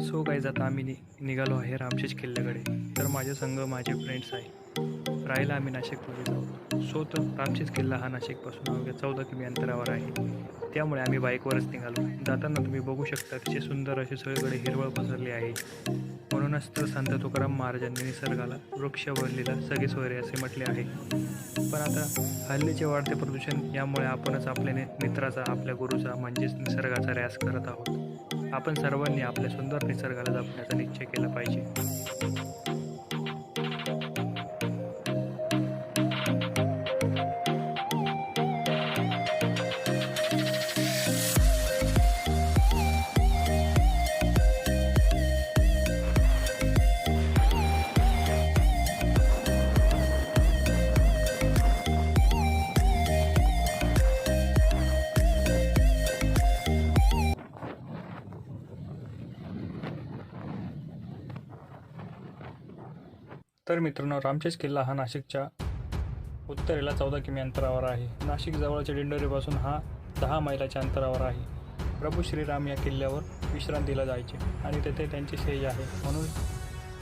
So guys आता आम्ही निघालो आहे रामशेज किल्ल्याकडे. तर माझ्या संग माझे फ्रेंड्स आहे. राहायला आम्ही नाशिकमध्ये जाऊ. सो तर रामशेज किल्ला हा नाशिकपासून अवघ्या 14 किमी अंतरावर आहे. त्यामुळे आम्ही बाईकवरच निघालो. जाताना तुम्ही बघू शकता तिचे सुंदर असे सगळीकडे हिरवळ पसरली आहे. म्हणूनच तर संत तुकाराम महाराजांनी निसर्गाला वृक्षवल्लीला सगळे सोयरे असे म्हटले आहे. पण आता हल्लीचे वाढते प्रदूषण यामुळे आपणच आपल्या मित्राचा, आपल्या गुरुचा म्हणजेच निसर्गाचा ऱ्यास करत आहोत. आपण सर्वांनी आपल्या सुंदर निसर्गाला जपण्याचा निश्चय केला पाहिजे. तर मित्रांनो, रामशेज किल्ला हा नाशिकच्या उत्तरेला 14 किमी अंतरावर आहे. नाशिक जवळच्या दिंडोरीपासून हा 10 मैलाच्या अंतरावर आहे. प्रभू श्रीराम या किल्ल्यावर विश्रांतीला जायचे आणि तेथे त्यांचे शेज आहे.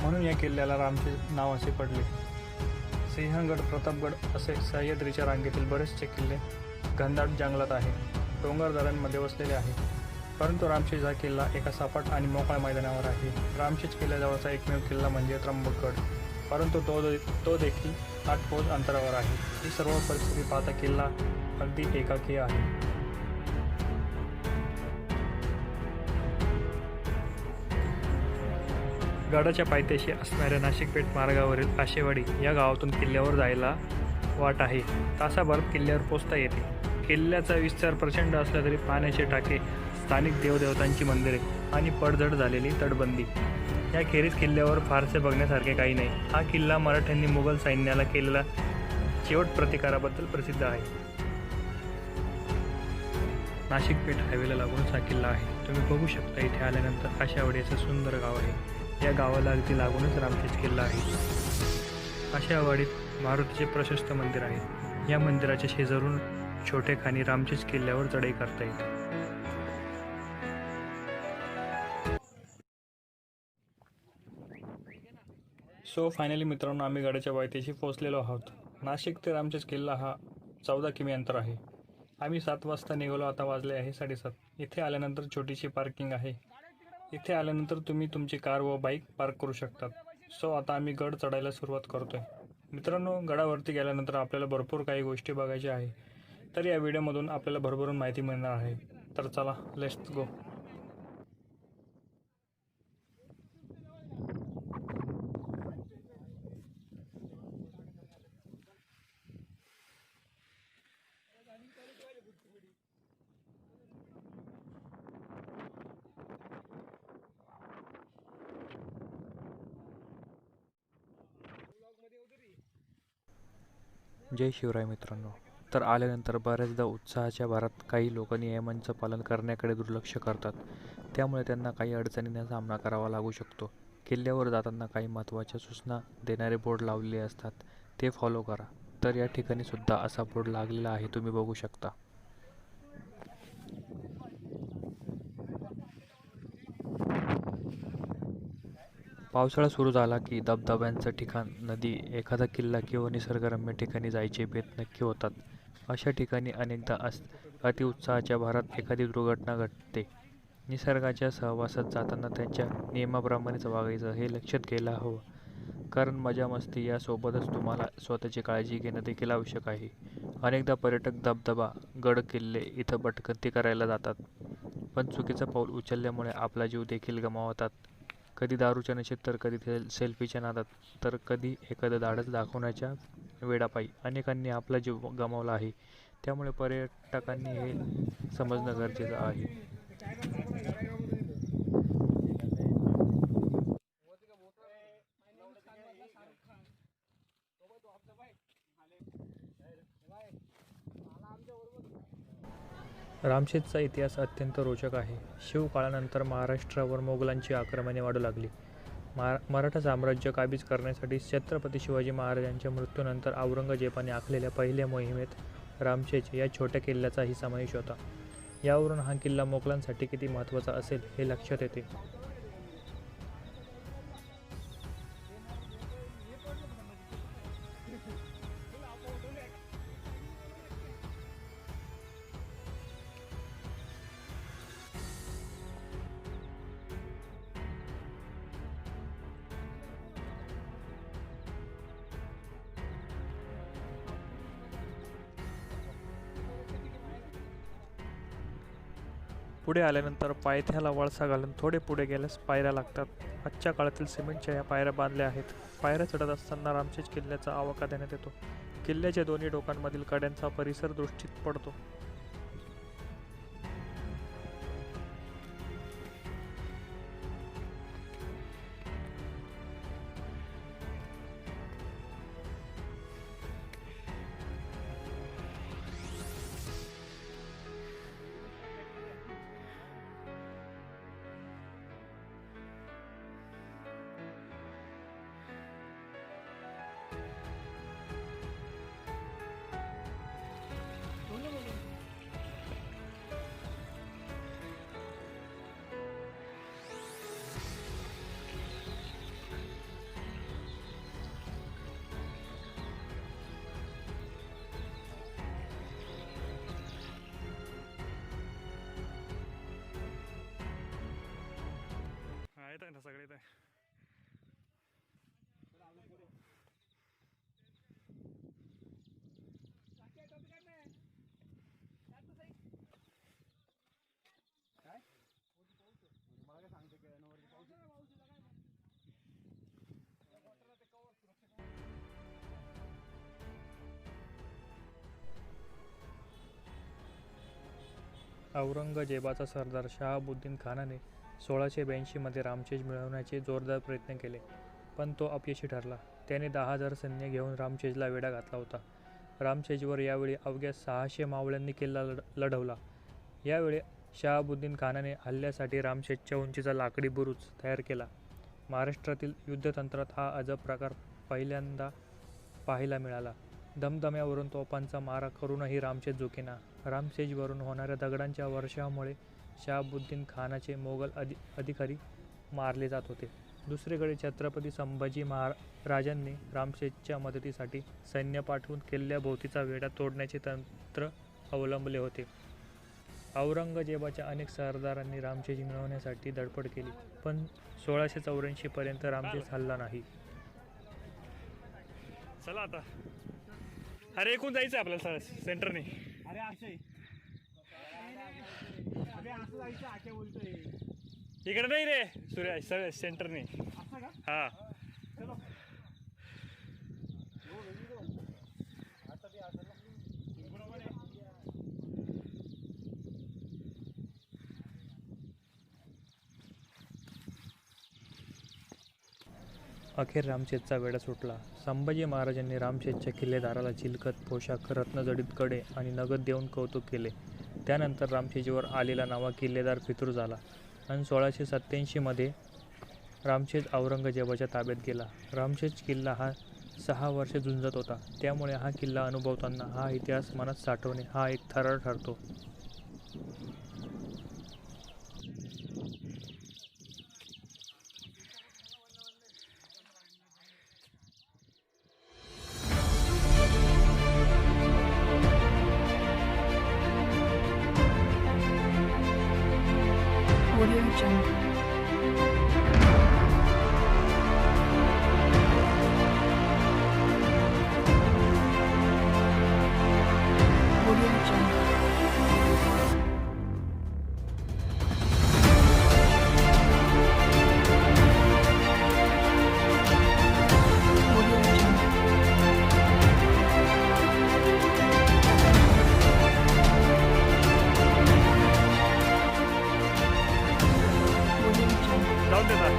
म्हणून या किल्ल्याला रामशेज नाव असे पडले. सिंहगड, प्रतापगड असे सह्याद्रीच्या रांगेतील बरेचसे किल्ले घनदाट जंगलात आहे, डोंगरदऱ्यांमध्ये वसलेले आहे. परंतु रामशेज हा किल्ला एका सपाट आणि मोकळ्या मैदानावर आहे. रामशेज किल्ल्याजवळचा एकमेव किल्ला म्हणजे त्र्यंबकगड, परंतु तो देखील 8 कोस अंतरावर आहे. ही सर्व परिस्थिती पाहता किल्ला अगदी एकाकी आहे. गडाच्या पायथ्याशी असणाऱ्या नाशिकपेठ मार्गावरील आशेवाडी या गावातून किल्ल्यावर जायला वाट आहे. तासाभरात किल्ल्यावर पोहोचता येते. किल्ल्याचा विस्तार प्रचंड असला तरी पाण्याचे टाके, स्थानिक देवदेवतांची मंदिरे आणि पडझड झालेली तटबंदी याखेरीज किल्ल्यावर फारसे बघण्यासारखे काही नाही. हा किल्ला मराठ्यांनी मुघल सैन्याला केलेला शेवट प्रतिकाराबद्दल प्रसिद्ध आहे. नाशिकपेठ हायवेला लागूनच हा किल्ला आहे. तुम्ही बघू शकता इथे आल्यानंतर आशावाडी असं सुंदर गाव आहे. या गावाला अगदी लागूनच रामशेज किल्ला आहे. आशावाडीत मारुतीचे प्रशस्त मंदिर आहे. या मंदिराच्या शेजारून छोटेखानी रामशेज किल्ल्यावर चढाई करता येते. सो फायनली मित्रांनो, आम्ही गडाच्या पायथ्याशी पोहोचलेलो आहोत. नाशिक ते रामशेज किल्ला हा 14 किमी अंतर आहे. आम्ही 7 वाजता निघालो. आता वाजले आहे 7:30. इथे आल्यानंतर छोटीशी पार्किंग आहे. इथे आल्यानंतर तुम्ही तुमची कार व बाईक पार्क करू शकतात. सो आता आम्ही गड चढायला सुरुवात करतोय. मित्रांनो, गडावरती गेल्यानंतर आपल्याला भरपूर काही गोष्टी बघायच्या आहे. तर या व्हिडिओमधून आपल्याला भरभरून माहिती मिळणार आहे. तर चला, लेट्स गो. जय शिवराय मित्रांनो. तर आल्यानंतर बऱ्याचदा उत्साहाच्या भरात काही लोक नियमांचं पालन करण्याकडे दुर्लक्ष करतात. त्यामुळे त्यांना काही अडचणींना सामना करावा लागू शकतो. किल्ल्यावर जाताना काही महत्त्वाच्या सूचना देणारे बोर्ड लावलेले असतात, ते फॉलो करा. तर या ठिकाणी सुद्धा असा बोर्ड लागलेला आहे, तुम्ही बघू शकता. पावसाळा सुरू झाला की धबधब्यांचं ठिकाण, नदी, एखादा किल्ला किंवा निसर्गरम्य ठिकाणी जायचे बेत नक्की होतात. अशा ठिकाणी अनेकदा अतिउत्साहाच्या भरात एखादी दुर्घटना घडते. निसर्गाच्या सहवासात जाताना त्यांच्या नियमाप्रमाणेच वागायचं हे लक्षात घ्यायला हवं. कारण मजा मस्ती यासोबतच तुम्हाला स्वतःची काळजी घेणं देखील आवश्यक आहे. अनेकदा पर्यटक धबधबा, गड, किल्ले इथं भटकंती करायला जातात, पण चुकीचं पाऊल उचलल्यामुळे आपला जीव देखील गमावतात. कधी दारूच्या नशेत, तर कधी सेल्फीच्या नादात, तर कधी एखादं धाडस दाखवण्याच्या वेडापायी अनेकांनी आपला जीव गमावला आहे. त्यामुळे पर्यटकांनी हे समजणं गरजेचं आहे. रामशेजचा इतिहास अत्यंत रोचक आहे. शिवकाळानंतर महाराष्ट्रावर मोगलांची आक्रमणे वाढू लागली. मराठा साम्राज्य काबीज करण्यासाठी छत्रपती शिवाजी महाराजांच्या मृत्यूनंतर औरंगजेबाने आखलेल्या पहिल्या मोहिमेत रामशेज या छोट्या किल्ल्याचाही समावेश होता. यावरून हा किल्ला मोगलांसाठी किती महत्त्वाचा असेल हे लक्षात येते. पुढे आल्यानंतर पायथ्याला वळसा घालून थोडे पुढे गेल्यास पायऱ्या लागतात. आजच्या काळातील सिमेंटच्या या पायऱ्या बांधल्या आहेत. पायऱ्या चढत असताना रामशेज किल्ल्याचा आवाका देण्यात येतो. किल्ल्याच्या दोन्ही टोकांमधील कड्यांचा परिसर दृष्टीत पडतो. येत आहे ना सगळे येत आहे. औरंगजेबाचा सरदार शहाबुद्दीन खानाने 1682 मध्ये रामशेज मिळवण्याचे जोरदार प्रयत्न केले, पण तो अपयशी ठरला. त्याने 10,000 सैन्य घेऊन रामशेजला वेढा घातला होता. रामशेजवर यावेळी अवघ्या 600 मावळ्यांनी किल्ला लढवला. यावेळी शहाबुद्दीन खानाने हल्ल्यासाठी रामशेजच्या उंचीचा लाकडी बुरुज तयार केला. महाराष्ट्रातील युद्धतंत्रात हा अजब प्रकार पहिल्यांदा पाहायला मिळाला. धमधम्यावरून तोफांचा मारा करूनही रामशेज झुकेना. रामशेजवरून होणाऱ्या दगडांच्या वर्षामुळे शहाबुद्दीन खानाचे मोगल अधिकारी मारले जात होते. दुसरीकडे छत्रपती संभाजी महाराजांनी रामशेजच्या मदतीसाठी सैन्य पाठवून किल्ल्याभोवतीचा वेढा तोडण्याचे तंत्र अवलंबले होते. औरंगजेबाच्या अनेक सरदारांनी रामशेज मिळवण्यासाठी धडपड केली, पण 1684 पर्यंत रामशेज हल्ला नाही. चला आता, अरे एकूण जायचं आपल्याला सेंटरने. अरे अक्षय, अरे असं जायचं आके बोलतोय. इकडे नाही रे सूर्या, सेंटरने. असं का? हा चलो. आता ते असं बरोबर आहे. अखेर रामशेजचा वेढा सुटला. संभाजी महाराजांनी रामशेजच्या किल्लेदाराला चिलखत पोशाख, रत्नजडित कडे आणि नगद देऊन कौतुक केले. त्यानंतर रामशेजवर आलेला नवा किल्लेदार फितूर झाला आणि 1687 मध्ये रामशेज औरंगजेबाच्या ताब्यात गेला. रामशेज किल्ला हा 6 वर्षे झुंजत होता, त्यामुळे हा किल्ला अनुभवताना हा इतिहास मनात साठवणे हा एक थरार ठरतो. Audio Jungle. Audio Jungle. Audio Jungle. Audio Jungle. जाऊन देतात.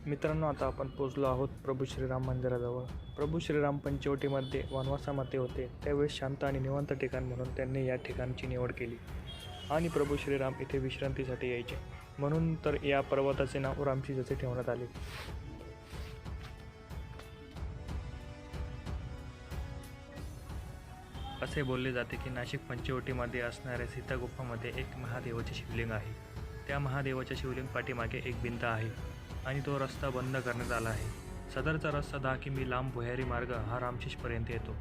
मित्रांनो, आता आपण पोचलो आहोत प्रभू श्रीराम मंदिराजवळ. प्रभू श्रीराम पंचवटीमध्ये वनवासामध्ये होते, त्यावेळेस शांत आणि निवांत ठिकाण म्हणून त्यांनी या ठिकाणची निवड केली आणि प्रभू श्रीराम इथे विश्रांतीसाठी यायचे, म्हणून तर या पर्वताचे नाव रामशेज असे ठेवण्यात आले. असे बोलले जाते की नाशिक पंचवटीमध्ये असणाऱ्या सीता गुफामध्ये एक महादेवाचे शिवलिंग आहे. त्या महादेवाच्या शिवलिंग पाठीमागे एक भिंत आहे आणि तो रस्ता बंद करण्यात आला आहे. सदरचा रस्ता 10 किमी लांब भुयारी मार्ग हा रामशेजपर्यंत येतो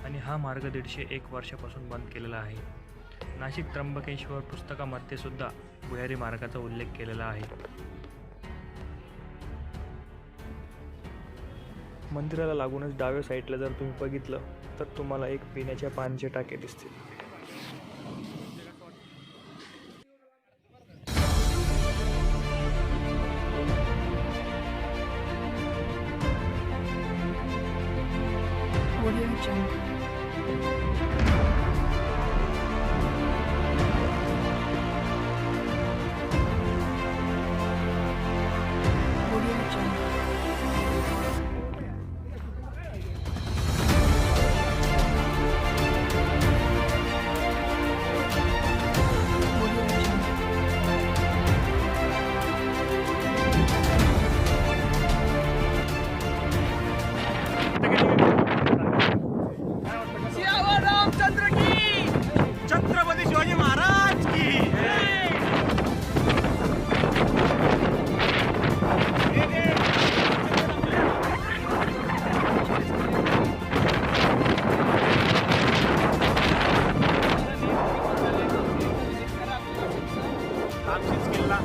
आणि हा मार्ग 150 वर्षापासून बंद केलेला आहे. नाशिक त्र्यंबकेश्वर पुस्तकामध्ये सुद्धा भुयारी मार्गाचा उल्लेख केलेला आहे. मंदिराला लागूनच डाव्या साईडला जर तुम्ही बघितलं तर तुम्हाला एक पिण्याच्या पाण्याचे टाके दिसतील. Audio Jungle. Audio Jungle. Audio Jungle. Chhatrapati Shivaji Maharaj की रामशीच किल्ला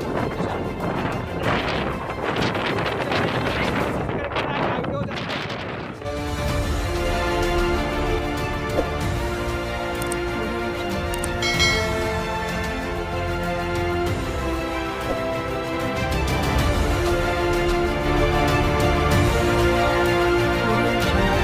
Audio Jungle. Audio Jungle. Audio Jungle.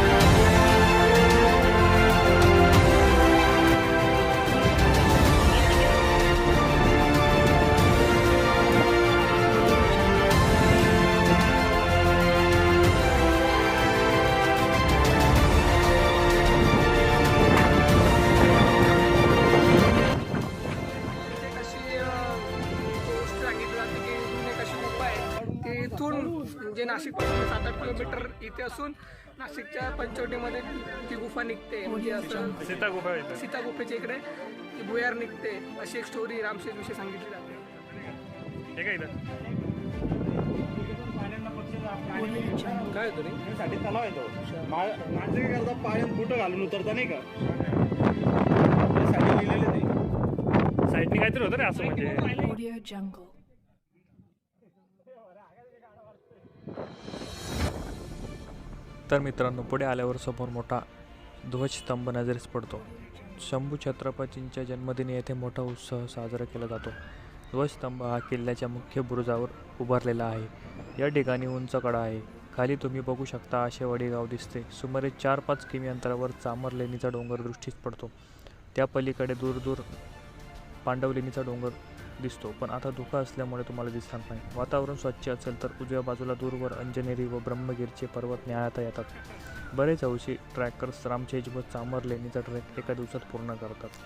ते कशी गोष्ट सांगितली जाते की जुने कशी गुफा आहे ते इथून जे नाशिकपासून 7-8 किलोमीटर इथे असून नाशिकच्या पंचवटीमध्ये ती गुफा निघते म्हणजे असं सीता गुफा येते. सीता गुफेच्या इकडे ती भुयार निघते अशी एक स्टोरी रामशेष विषयी सांगितली जाते. हे काय इथं Audio Jungle. काय होतं रे? साठी तलाव येतो माणसं काय करतात पाण्यात बुटं घालून उतरता नाही का साठी लिहिलेले ते साईडने काहीतरी होतं रे असं म्हणजे Audio Jungle. तर मित्रांनो, पुढे आल्यावर समोर मोठा ध्वजस्तंभ नजरेस पडतो. शंभू छत्रपतींच्या जन्मदिनी येथे मोठा उत्सव साजरा केला जातो. ध्वजस्तंभ हा किल्ल्याच्या मुख्य बुरुजावर उभारलेला आहे. या ठिकाणी उंच कडा आहे. खाली तुम्ही बघू शकता आशेवाडी गाव दिसते. सुमारे 4-5 किमी अंतरावर चामरलेणीचा डोंगर दृष्टीस पडतो. त्या पलीकडे दूर दूर पांडवलेणीचा डोंगर दिसतो, पण आता धुका असल्यामुळे तुम्हाला दिसणार नाही. वातावरण स्वच्छ असेल तर उजव्या बाजूला दूरवर अंजनेरी व ब्रह्मगिरीचे पर्वत न्याहाळता येतात. बरेच हौशी ट्रॅकर्स रामशेज व चामरलेणीचा ट्रेक एका दिवसात पूर्ण करतात.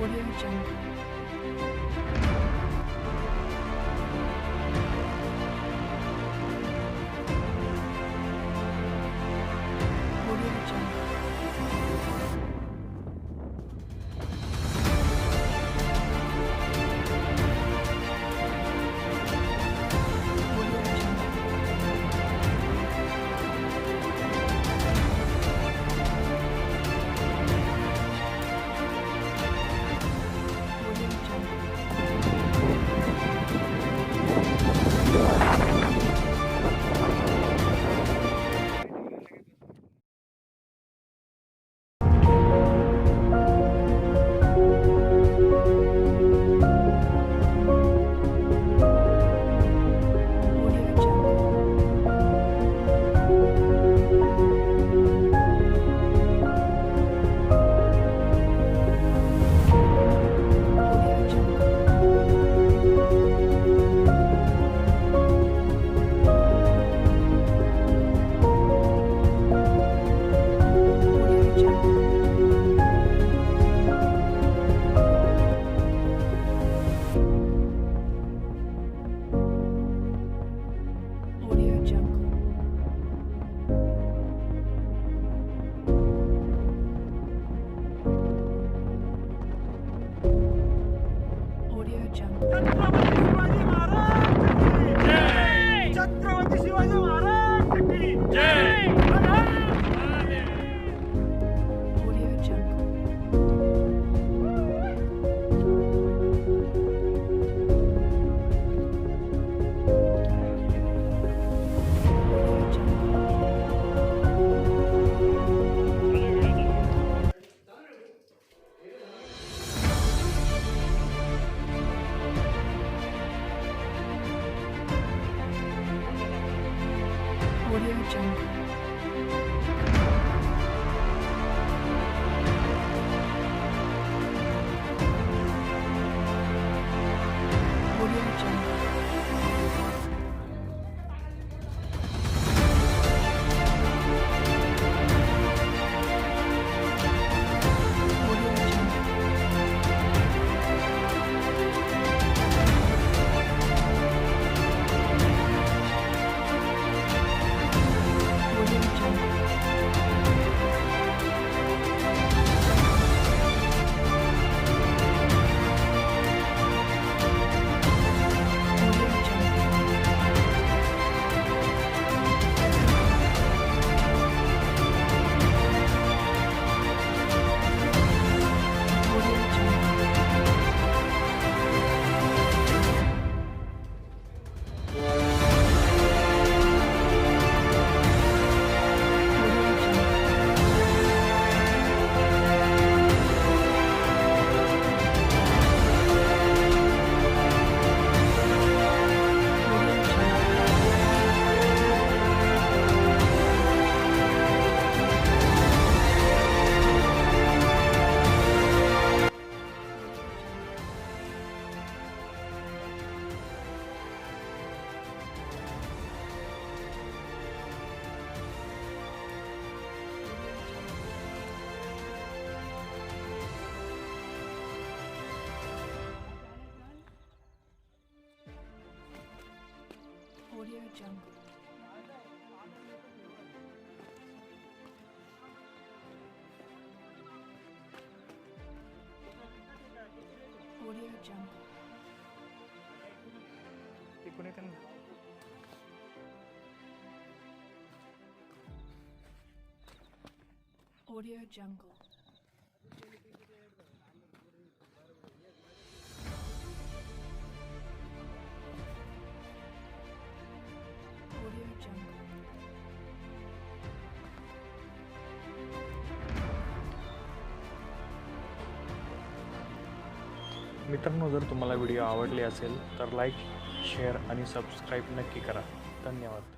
Audio Jungle. Audio Jungle. Audio Jungle. Audio Jungle. तिकडून येते ना. Audio Jungle. Audio Jungle. मित्रांनो, जर तुम्हाला व्हिडिओ आवडले असेल तर लाईक, शेअर आणि सबस्क्राईब नक्की करा. धन्यवाद.